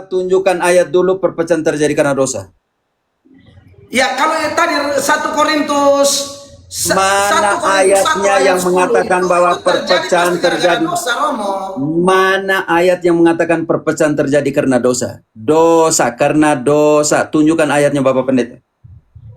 Tunjukkan ayat dulu perpecahan terjadi karena dosa. Ya, kalau yang tadi 1 Korintus Mana ayatnya yang mengatakan bahwa perpecahan terjadi? Dosa, Romo. Mana ayat yang mengatakan perpecahan terjadi karena dosa? Dosa karena dosa. Tunjukkan ayatnya Bapak Pendeta.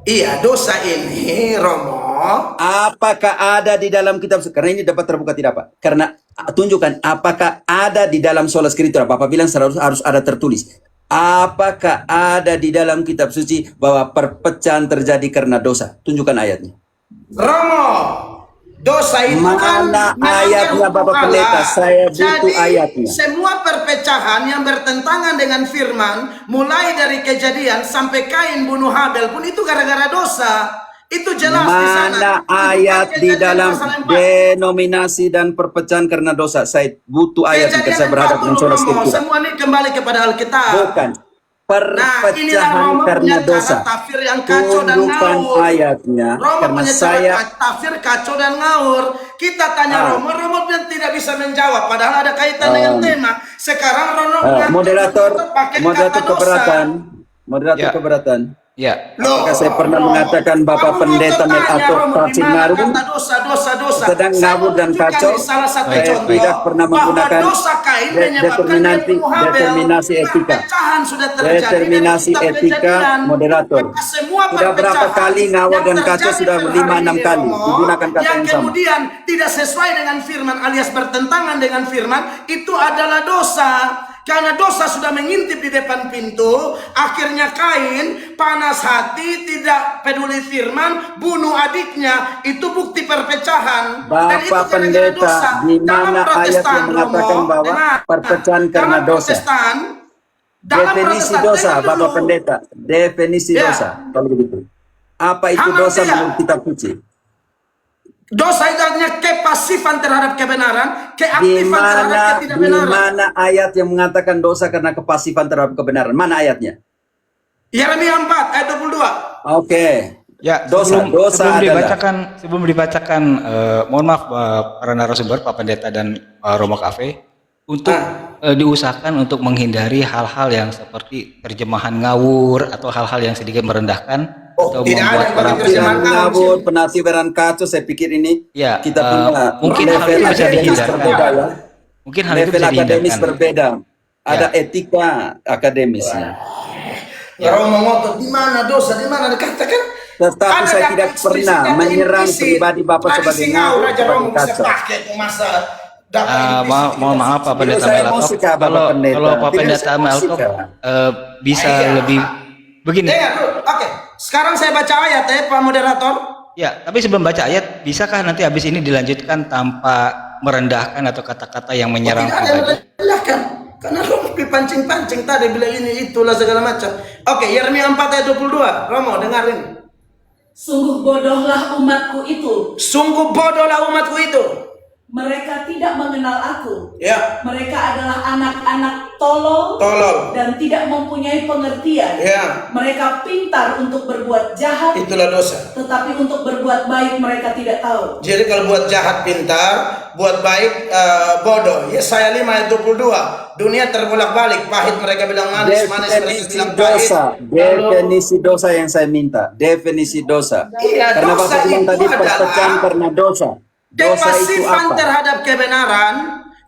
Iya, dosa ini, Romo. Apakah ada di dalam kitab? Karena ini dapat terbuka tidak, Pak? Karena tunjukkan apakah ada di dalam sola scriptura. Bapak bilang harus ada tertulis. Apakah ada di dalam kitab suci bahwa perpecahan terjadi karena dosa? Tunjukkan ayatnya. Romo, dosa itu Mana ayatnya Bapak Pendeta? Saya butuh ayatnya. Semua perpecahan yang bertentangan dengan firman, mulai dari Kejadian sampai Kain bunuh Habel pun itu gara-gara dosa. Itu jelas di sana. Mana ayat di dalam denominasi dan perpecahan karena dosa? Saya butuh ayat yang saya berhadap dengan sola scriptura. Semua ini kembali kepada Alkitab. Bukan. Perpecahan karena dosa. Tafsir yang kacau dan Tunjukkan ngawur. ayatnya. Romo Karena punya saya tafsir kacau dan ngawur. Kita tanya Romo tidak bisa menjawab. Padahal ada kaitan dengan tema. Sekarang Romo moderator keberatan. Moderator Ya. keberatan. Ya. Apakah saya pernah mengatakan Bapak Pendeta atau Pak Cinaru sedang ngawur dan kacau? Saya tidak pernah menggunakan determinasi etika. Determinasi etika moderator. Sudah berapa kali ngawur dan kacau? Sudah 5-6 kali digunakan kata yang sama. Kemudian tidak sesuai dengan firman alias bertentangan dengan firman, itu adalah dosa. Karena dosa sudah mengintip di depan pintu, akhirnya Kain panas hati, tidak peduli firman, bunuh adiknya. Itu bukti perpecahan. Bapak Pendeta, di mana ayat yang mengatakan bahwa perpecahan karena dosa? Definisi dosa, Bapak Pendeta. Definisi dosa, kalau begitu. Apa itu dosa menurut kitab suci? Dosa itu artinya kepasifan terhadap kebenaran, keaktifan terhadap ketidakbenaran. Di mana ayat yang mengatakan dosa karena kepasifan terhadap kebenaran? Mana ayatnya? Yeremia 4 ayat 22. Oke. Ya, Dosa sebelum dibacakan, mohon maaf para narasumber, Pak Pendeta dan Romo Cafe, untuk diusahakan untuk menghindari hal-hal yang seperti terjemahan ngawur atau hal-hal yang sedikit merendahkan. Atau membuat penafsiran ngawur, penafsiran kacau. Saya pikir ini ya, kita punya mungkin hal itu bisa dihindarkan. Ya. Mungkin hal itu level bisa akademis dihindarkan. berbeda. Ada Ya. etika akademisnya. Romo ngotot di mana dosa, di mana dikatakan. Tetapi saya tidak pernah menyerang pribadi Bapak sebagai ngawur, sebagai kacau. Mohon maaf Pak Pendeta Saya Melkop, musika, Bapak Pendeta. kalau Pak Tidak, Pendeta saya Melkop musika. bisa lebih begini. Oke, sekarang saya baca ayat ya Pak Moderator. Ya, tapi sebelum baca ayat, bisakah nanti habis ini dilanjutkan tanpa merendahkan atau kata-kata yang menyerang Tidak ada yang pribadi? merendahkan. Karena Romo dipancing-pancing tadi bilang ini itulah segala macam. Oke, Yeremia 4 ayat 22. Romo dengarin. Sungguh bodohlah umatku itu. Sungguh bodohlah umatku itu. Mereka tidak mengenal aku. Ya. Mereka adalah anak-anak tolol dan tidak mempunyai pengertian. Ya. Mereka pintar untuk berbuat jahat, Itulah dosa. tetapi untuk berbuat baik mereka tidak tahu. Jadi kalau buat jahat pintar, buat baik bodoh. Yesaya 5 ayat 22. Dunia terbolak-balik, pahit mereka bilang manis, manis mereka bilang pahit. Definisi dosa yang saya minta. Definisi dosa. Iya, Karena dosa Bapak bilang itu tadi perpecahan adalah karena dosa. Dosa itu kepasifan apa? terhadap kebenaran,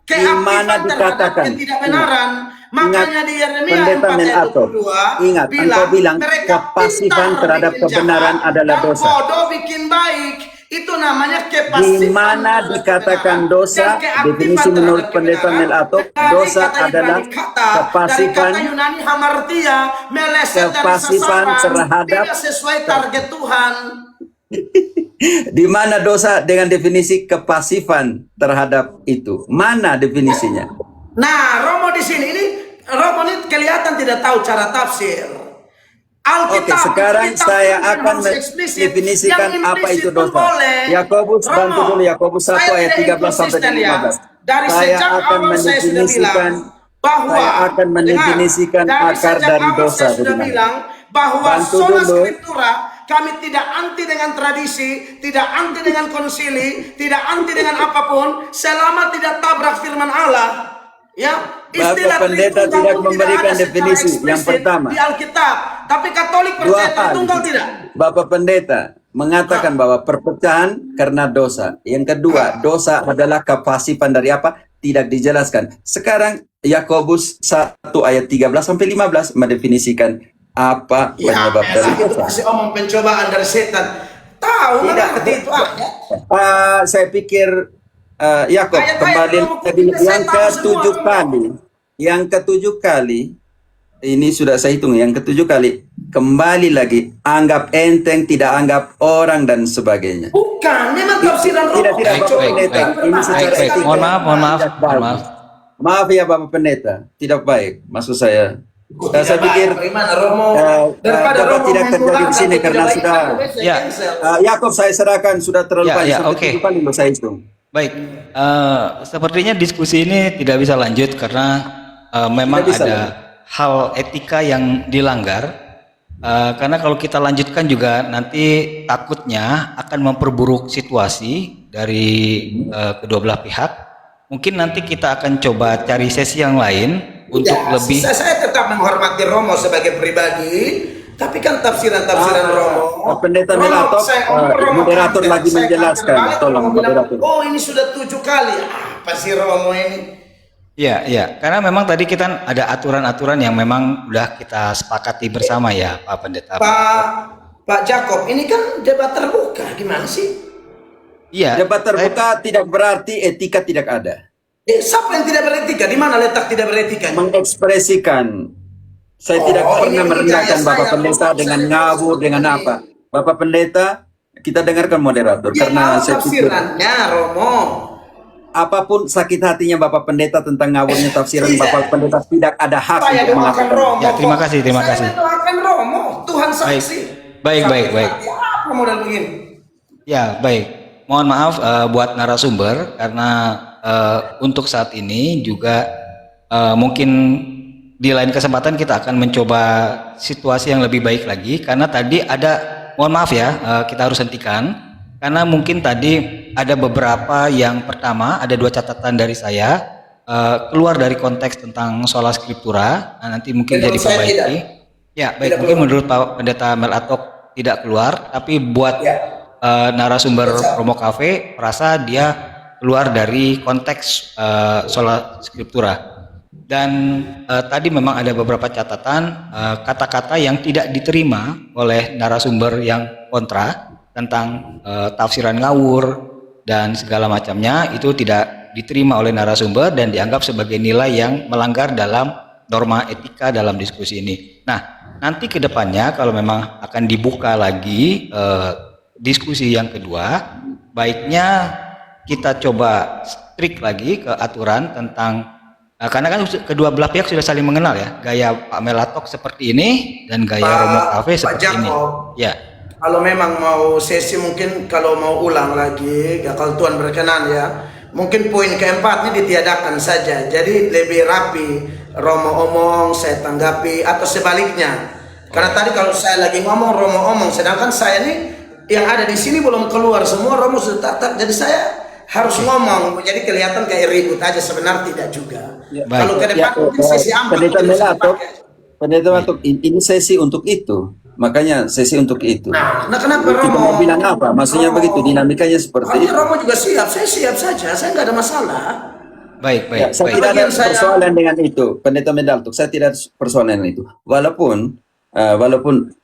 keaktifan terhadap dikatakan? ketidakbenaran. Makanya di Yeremia Pendeta 4 ayat Melato, 22 ingat, engkau bilang mereka kepasifan pintar terhadap bikin kebenaran jahat adalah dan dosa. bodoh bikin baik. Itu namanya kepasifan. Di mana dikatakan dosa, definisi menurut Pendeta Melato, dosa adalah kepasifan, dari kata Yunani hamartia, meleset dari kepasifan sasaran, terhadap tidak sesuai target Tuhan. di mana dosa dengan definisi kepasifan terhadap itu? Mana definisinya? Nah, Romo di sini Romo ini kelihatan tidak tahu cara tafsir. Oke, sekarang saya akan mendefinisikan apa itu dosa. Yakobus, bantu dulu Yakobus 1 ayat 13 sampai 15. Saya akan mendefinisikan akar dari dosa. Bahwa Bantu sola dulu. scriptura kami tidak anti dengan tradisi, tidak anti dengan konsili, tidak anti dengan apapun selama tidak tabrak firman Allah. Ya, Istilah Pendeta Tritunggal tidak pun memberikan ada secara definisi. Yang eksplisit pertama. di Alkitab. Tapi Katolik Dua percaya hal. Tritunggal tidak? Bapak Pendeta mengatakan bahwa perpecahan karena dosa. Yang kedua, dosa adalah kapasipan dari apa? Tidak dijelaskan. Sekarang Yakobus 1 ayat 13 sampai 15 mendefinisikan apa Ya, penyebab dari itu dosa. pasti omong pencobaan dari setan. Tahu Tidak. ngerti itu ayat? Saya pikir Yakob Ayat-ayat kembali Romo tadi Kudus saya yang tahu ketujuh semua. kali, yang ketujuh kali ini sudah saya hitung yang ketujuh kali kembali lagi anggap enteng, tidak anggap orang dan sebagainya. Bukan, memang tafsiran Romo. Tidak Baik, Bapak baik, Pendeta, baik. ini Baik, secara baik. etika Mohon maaf, mohon maaf, tidak mohon baik. maaf. Maaf ya Bapak Pendeta, tidak baik maksud saya. Saya pikir Bagaimana Romo daripada daripada Romo tidak terjadi di sini memulangkan karena tidak sudah baik, saya Ya. cancel. Yakob saya serahkan sudah terlalu Ya, banyak ya, sampai oke. 7 kali loh saya hitung. Baik, sepertinya diskusi ini tidak bisa lanjut karena memang Tidak bisa ada hal etika yang dilanggar. Karena kalau kita lanjutkan juga nanti takutnya akan memperburuk situasi dari kedua belah pihak. Mungkin nanti kita akan coba cari sesi yang lain untuk Ya, lebih. saya tetap menghormati Romo sebagai pribadi, tapi kan tafsiran-tafsiran Romo. Pendeta Romo, Melato, Romo moderator kaget. lagi Saya menjelaskan. kaget balik, Tolong Romo bilang, moderator. oh ini sudah 7 kali. Apa sih Romo ini? Ya, ya, karena memang tadi kita ada aturan-aturan yang memang udah kita sepakati bersama ya, Pak Pendeta. Pak Jacob, ini kan debat terbuka, gimana sih? Iya, Debat terbuka tidak berarti etika tidak ada. Siapa yang tidak beretika? Di mana letak tidak beretika? Mengekspresikan. Saya tidak Oh, pernah ini merendahkan gaya Bapak saya, Pendeta Romo. dengan Saya ngawur, tahu dengan seperti apa. Bapak Pendeta, kita dengarkan moderator. Dia Karena tahu saya pikir tafsirannya, Romo. apapun sakit hatinya Bapak Pendeta tentang ngawurnya tafsiran Tidak. Bapak Pendeta tidak ada hak Saya untuk doakan mengatakan. Romo. Ya, terima kasih, terima Saya kasih. doakan Romo, Tuhan saksi. Baik, baik, baik. Ya, apa model begini? Ya, baik. Mohon maaf buat narasumber karena untuk saat ini juga mungkin di lain kesempatan kita akan mencoba situasi yang lebih baik lagi karena tadi ada, mohon maaf ya, kita harus hentikan karena mungkin tadi ada beberapa yang pertama ada 2 catatan dari saya keluar dari konteks tentang sola scriptura. Nah, nanti mungkin Menurut jadi saya perbaiki. tidak. Ya, baik, Tidak mungkin keluar. menurut Pak Pendeta Melatok tidak keluar, tapi buat Ya. narasumber Romo Cafe merasa dia keluar dari konteks sola scriptura. Dan tadi memang ada beberapa catatan kata-kata yang tidak diterima oleh narasumber yang kontra tentang tafsiran ngawur dan segala macamnya itu tidak diterima oleh narasumber dan dianggap sebagai nilai yang melanggar dalam norma etika dalam diskusi ini. Nah, nanti ke depannya kalau memang akan dibuka lagi diskusi yang kedua, baiknya kita coba strict lagi ke aturan tentang karena kan kedua belah pihak sudah saling mengenal ya, gaya Pak Melatok seperti ini dan gaya Romo Cafe Pak seperti ini. Jacob. Ya, Kalau memang mau sesi mungkin kalau mau ulang lagi, ya kalau Tuhan berkenan ya, mungkin poin keempat ini ditiadakan saja. Jadi lebih rapi, Romo omong, saya tanggapi atau sebaliknya. Karena tadi kalau saya lagi ngomong, Romo omong, sedangkan saya ini yang ada di sini belum keluar semua, Romo sudah tatap. Jadi saya harus ngomong, jadi kelihatan kayak ribut aja, sebenarnya tidak juga. Baik. Kalau ke depan mungkin sesi ambil Pendeta bisa Melatok, dipakai. Pendeta Melatok, ini sesi untuk itu. Makanya sesi untuk itu. Nah, kenapa Kita Romo? mau bilang apa? Maksudnya Romo- begitu, dinamikanya seperti Hanya itu. Romo juga siap, saya siap saja, saya nggak ada masalah. baik, Ya, baik, saya baik. tidak ada Bagian saya- persoalan dengan itu, Pendeta Melatok. Saya tidak ada persoalan dengan itu. Walaupun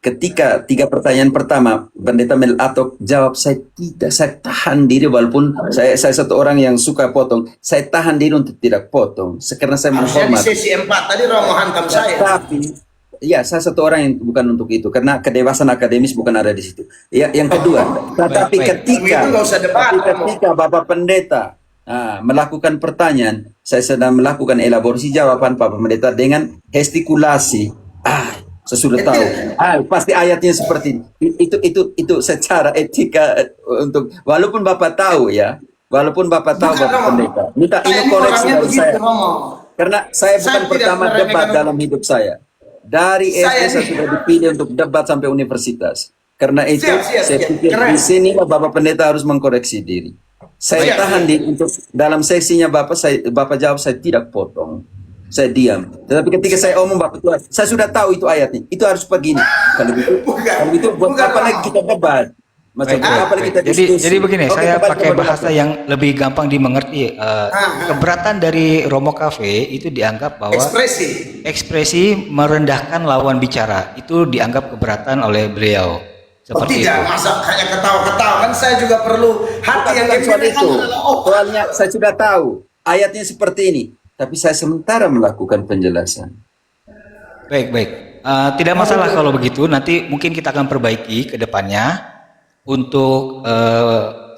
ketika 3 pertanyaan pertama Pendeta Melatok jawab, saya tahan diri walaupun saya satu orang yang suka potong, saya tahan diri untuk tidak potong karena saya Harusnya di menghormat. sesi 4 tadi Romo hantam saya. Tapi ya saya satu orang yang bukan untuk itu karena kedewasan akademis bukan ada di situ. Ya, yang kedua, tetapi baik. ketika Itu nggak usah debat, Bapak Pendeta melakukan pertanyaan, saya sedang melakukan elaborasi jawaban Bapak Pendeta dengan gestikulasi. Saya sudah tahu. Pasti ayatnya seperti ini. Itu secara etika untuk walaupun Bapak tahu ya, walaupun Bapak tahu Bukan, Bapak Romo. Pendeta. Minta Saya ini ini koreksi orangnya dari begitu, saya. Romo. Karena saya bukan Saya tidak pertama debat meremehkan dalam hidup saya. Dari SD Saya saya ini- sudah dipilih untuk debat sampai universitas. Karena itu Siap, saya siap. pikir Keren. di sini Bapak Pendeta harus mengkoreksi diri. Saya Siap, tahan siap. diri untuk dalam sesinya Bapak jawab saya tidak potong. saya diam. Tetapi ketika saya omong Bapak Tuhan, saya sudah tahu itu ayatnya. Itu harus begini. Kalau itu buat apa lagi kita debat? Macam Baik, baik, apa lagi baik. kita Jadi diskusi? begini, Oke, saya kembali pakai kepada bahasa Bapak. yang lebih gampang dimengerti. Keberatan dari Romo Cafe itu dianggap bahwa ekspresi merendahkan lawan bicara itu dianggap keberatan oleh beliau. Oh Seperti tidak, itu. masa hanya ketawa-ketawa, kan saya juga perlu hati yang Bukan soal gembira itu. adalah oh. Soalnya saya sudah tahu ayatnya seperti ini. Tapi saya sementara melakukan penjelasan. Baik, baik. Tidak masalah kalau begitu. Nanti mungkin kita akan perbaiki ke depannya. Untuk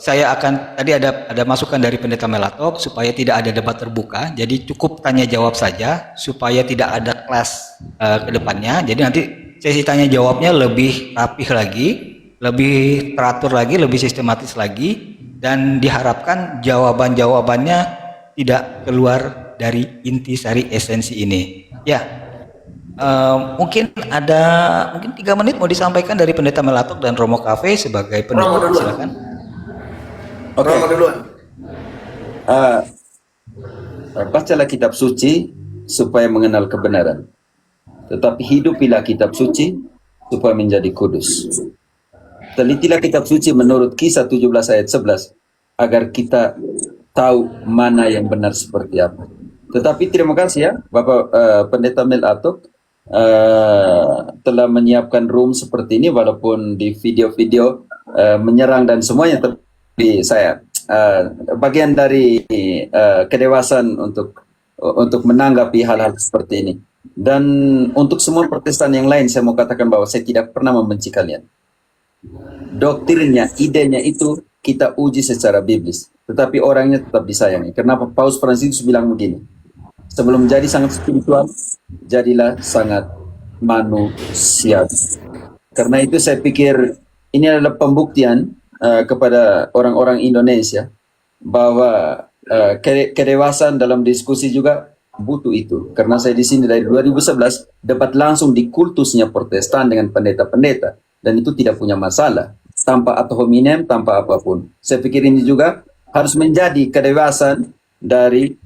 saya akan tadi ada masukan dari Pendeta Melatok supaya tidak ada debat terbuka. Jadi cukup tanya jawab saja supaya tidak ada kelas ke depannya. Jadi nanti sesi tanya jawabnya lebih rapih lagi, lebih teratur lagi, lebih sistematis lagi, dan diharapkan jawaban-jawabannya tidak keluar dari intisari esensi ini. Ya. Mungkin 3 menit mau disampaikan dari Pendeta Melatok dan Romo Cafe sebagai Romo penutup, duluan. silakan. Oke. Romo duluan. Bacalah kitab suci supaya mengenal kebenaran. Tetapi hidupilah kitab suci supaya menjadi kudus. Telitilah kitab suci menurut Kisah 17 ayat 11 agar kita tahu mana yang benar seperti apa. Tetapi terima kasih ya Bapak Pendeta Melatok telah menyiapkan room seperti ini, walaupun di video-video menyerang dan semuanya, tapi saya bagian dari kedewasaan untuk menanggapi hal-hal seperti ini. Dan untuk semua Protestan yang lain, saya mau katakan bahwa saya tidak pernah membenci kalian. Doktrinnya, idenya itu kita uji secara biblis, tetapi orangnya tetap disayangi. Kenapa Paus Fransiskus bilang begini? Sebelum jadi sangat spiritual, jadilah sangat manusia. Karena itu saya pikir ini adalah pembuktian kepada orang-orang Indonesia bahwa kedewasaan dalam diskusi juga butuh itu. Karena saya di sini dari 2011 debat langsung di kultusnya Protestan dengan pendeta-pendeta, dan itu tidak punya masalah tanpa ad hominem, tanpa apapun. Saya pikir ini juga harus menjadi kedewasaan dari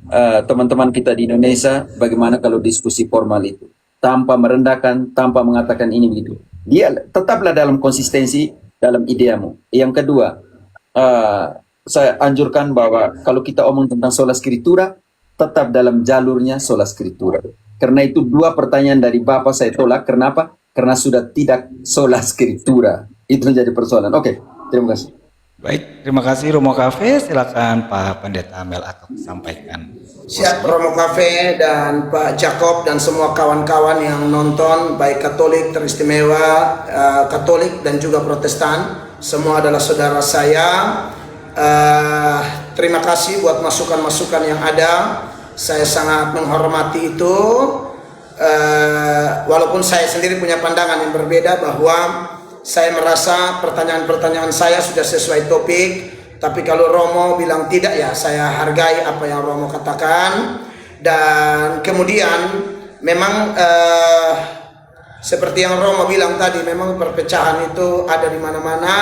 teman-teman kita di Indonesia, bagaimana kalau diskusi formal itu tanpa merendahkan, tanpa mengatakan ini begitu. Dia tetaplah dalam konsistensi dalam ideamu. Yang kedua, saya anjurkan bahwa kalau kita omong tentang sola scriptura, tetap dalam jalurnya sola scriptura. Karena itu 2 pertanyaan dari Bapak saya tolak. Kenapa? Karena sudah tidak sola scriptura. Itu menjadi persoalan. Oke, terima kasih. Baik, terima kasih Romo Cafe. Silakan Pak Pendeta Melatok sampaikan. Siap Romo Cafe dan Pak Jacob dan semua kawan-kawan yang nonton, baik Katolik teristimewa, Katolik dan juga Protestan, semua adalah saudara saya. Terima kasih buat masukan-masukan yang ada. Saya sangat menghormati itu. Walaupun saya sendiri punya pandangan yang berbeda, bahwa saya merasa pertanyaan-pertanyaan saya sudah sesuai topik, tapi kalau Romo bilang tidak, ya saya hargai apa yang Romo katakan. Dan kemudian memang seperti yang Romo bilang tadi, memang perpecahan itu ada di mana-mana,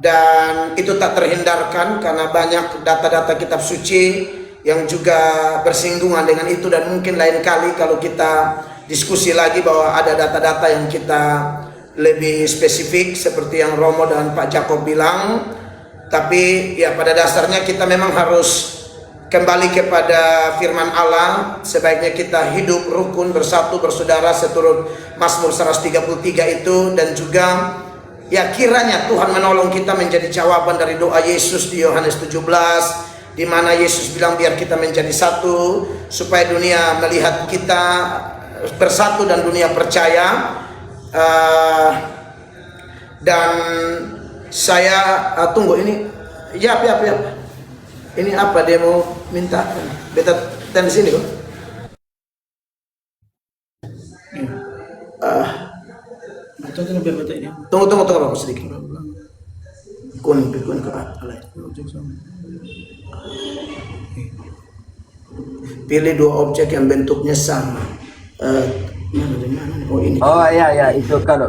dan itu tak terhindarkan karena banyak data-data kitab suci yang juga bersinggungan dengan itu. Dan mungkin lain kali kalau kita diskusi lagi bahwa ada data-data yang kita lebih spesifik seperti yang Romo dan Pak Jacob bilang. Tapi ya pada dasarnya kita memang harus kembali kepada firman Allah. Sebaiknya kita hidup rukun, bersatu, bersaudara seturut Mazmur 133 itu. Dan juga ya kiranya Tuhan menolong kita menjadi jawaban dari doa Yesus di Yohanes 17, di mana Yesus bilang biar kita menjadi satu, supaya dunia melihat kita bersatu dan dunia percaya. Dan saya tunggu ini, ya. Ini apa dia mau minta? Beta di sini kok. Tunggu Bapak sedikit. Kun ke alay. Pilih 2 objek yang bentuknya sama. Mana? Oh ini. Oh ya, itu kalau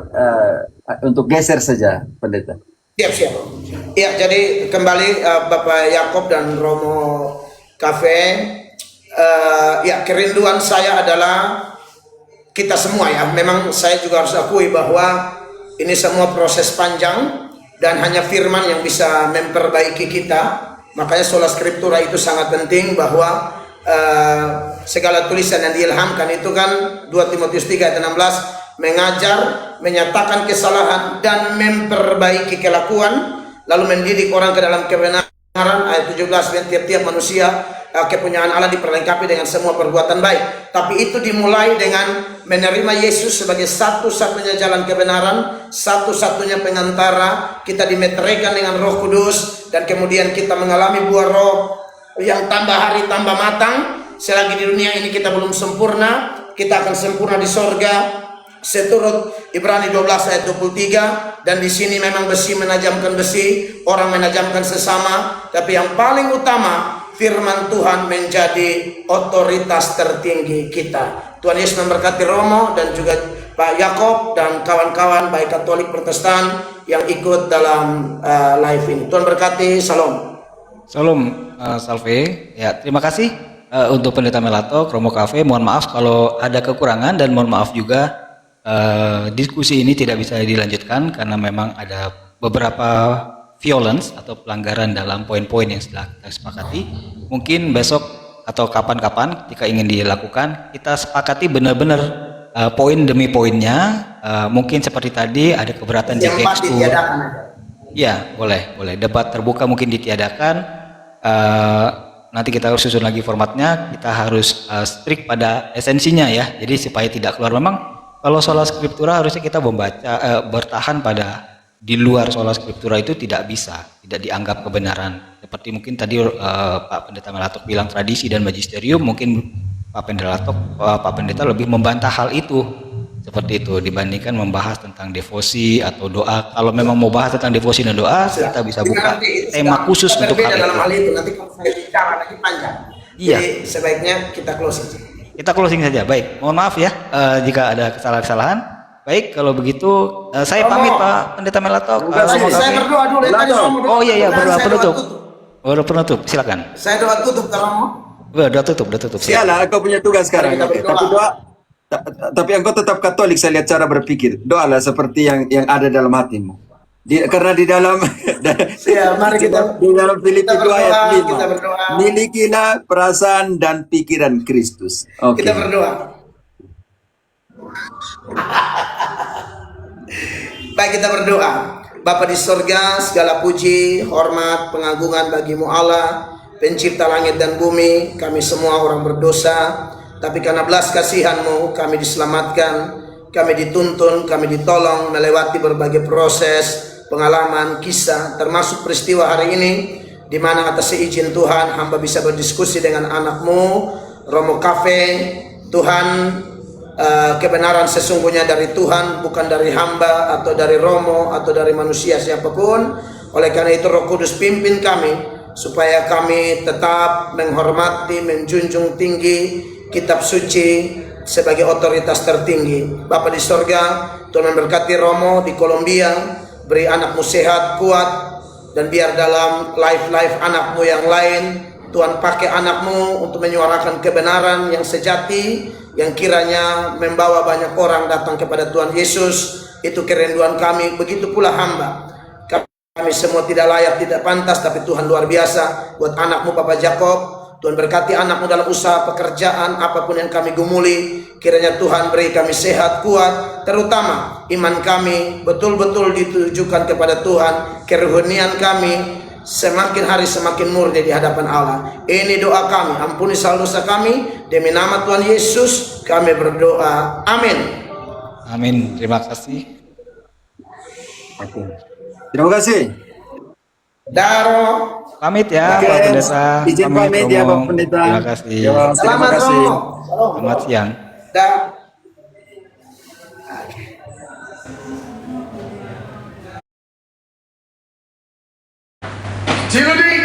untuk geser saja, Pendeta. Siap. Ya, jadi kembali Bapak Yakob dan Romo Cafe, Ya, kerinduan saya adalah kita semua ya. Memang saya juga harus akui bahwa ini semua proses panjang dan hanya firman yang bisa memperbaiki kita. Makanya sola scriptura itu sangat penting, bahwa segala tulisan yang diilhamkan itu kan 2 Timotius 3 ayat 16 mengajar, menyatakan kesalahan dan memperbaiki kelakuan, lalu mendidik orang ke dalam kebenaran. Ayat 17, dan tiap-tiap manusia kepunyaan Allah diperlengkapi dengan semua perbuatan baik. Tapi itu dimulai dengan menerima Yesus sebagai satu-satunya jalan kebenaran, satu-satunya pengantara. Kita dimeteraikan dengan Roh Kudus, dan kemudian kita mengalami buah Roh yang tambah hari tambah matang. Selagi di dunia ini kita belum sempurna, kita akan sempurna di sorga. Seturut Ibrani 12 ayat 23, dan di sini memang besi menajamkan besi, orang menajamkan sesama, tapi yang paling utama firman Tuhan menjadi otoritas tertinggi kita. Tuhan Yesus memberkati Romo dan juga Pak Yakob dan kawan-kawan baik Katolik Protestan yang ikut dalam live ini. Tuhan berkati. Salam. Salam, Salve. Ya, terima kasih untuk Pendeta Melato, Romo Cafe. Mohon maaf kalau ada kekurangan, dan mohon maaf juga diskusi ini tidak bisa dilanjutkan karena memang ada beberapa violence atau pelanggaran dalam poin-poin yang sudah kita sepakati. Mungkin besok atau kapan-kapan jika ingin dilakukan, kita sepakati benar-benar poin demi poinnya. Mungkin seperti tadi ada keberatan di tekstur. Ya, boleh. Debat terbuka mungkin ditiadakan. Nanti kita harus susun lagi formatnya. Kita harus strict pada esensinya ya. Jadi supaya tidak keluar. Memang kalau sola scriptura harusnya kita membaca bertahan pada di luar sola scriptura itu tidak bisa, tidak dianggap kebenaran. Seperti mungkin tadi Pak Pendeta Melatok bilang tradisi dan magisterium, mungkin Pak Pendeta lebih membantah hal itu. Seperti itu dibandingkan membahas tentang devosi atau doa. Kalau memang mau bahas tentang devosi dan doa, kita bisa buka tema khusus untuk hal itu. Dalam hal itu nanti kalau saya bicara lagi panjang. Iya. Jadi sebaiknya kita closing. Kita closing saja. Baik, mohon maaf ya jika ada kesalahan-kesalahan. Baik, kalau begitu saya pamit Pak Pendeta Melatok. Saya berdoa dulu ya, tadi Romo. Oh iya, berdoa penutup. Berdoa penutup, silakan. Saya doa tutup Romo. Doa tutup. Sialah, kau punya tugas sekarang. Tapi engkau tetap Katolik, saya lihat cara berpikir. Doalah seperti yang ada dalam hatimu. Karena di dalam Ya, mari kita di dalam Filipi 2 ayat 5, kita berdoa. milikilah perasaan dan pikiran Kristus. Oke. Kita berdoa. Baik, kita berdoa. Bapa di sorga, segala puji, hormat, pengagungan bagimu Allah, pencipta langit dan bumi. Kami semua orang berdosa, tapi karena belas kasihan-Mu kami diselamatkan, kami dituntun, kami ditolong melewati berbagai proses, pengalaman, kisah, termasuk peristiwa hari ini, di mana atas izin Tuhan hamba bisa berdiskusi dengan anak-Mu Romo Cafe. Tuhan, kebenaran sesungguhnya dari Tuhan, bukan dari hamba atau dari Romo atau dari manusia siapapun. Oleh karena itu Roh Kudus pimpin kami supaya kami tetap menghormati, menjunjung tinggi kitab suci sebagai otoritas tertinggi. Bapa di sorga, Tuhan memberkati Romo di Kolombia, beri anakmu sehat, kuat, dan biar dalam live anakmu yang lain, Tuhan pakai anakmu untuk menyuarakan kebenaran yang sejati, yang kiranya membawa banyak orang datang kepada Tuhan Yesus. Itu kerinduan kami, begitu pula hamba. Kami semua tidak layak, tidak pantas, tapi Tuhan luar biasa buat anakmu Bapak Jacob. Tuhan berkati anakmu dalam usaha pekerjaan, apapun yang kami gumuli. Kiranya Tuhan beri kami sehat, kuat, terutama iman kami betul-betul ditujukan kepada Tuhan. Kerohanian kami semakin hari semakin murni di hadapan Allah. Ini doa kami, ampuni salah dosa kami, demi nama Tuhan Yesus kami berdoa. Amin. Amin. Terima kasih. Terima kasih. Daro. Pamit ya, Oke, Pak Pendeta. izin pamit ya, Romo. Pak Pendeta. Terima kasih. Ya, terima Selamat kasih. Romo. Selamat siang. Dah. Ciludi.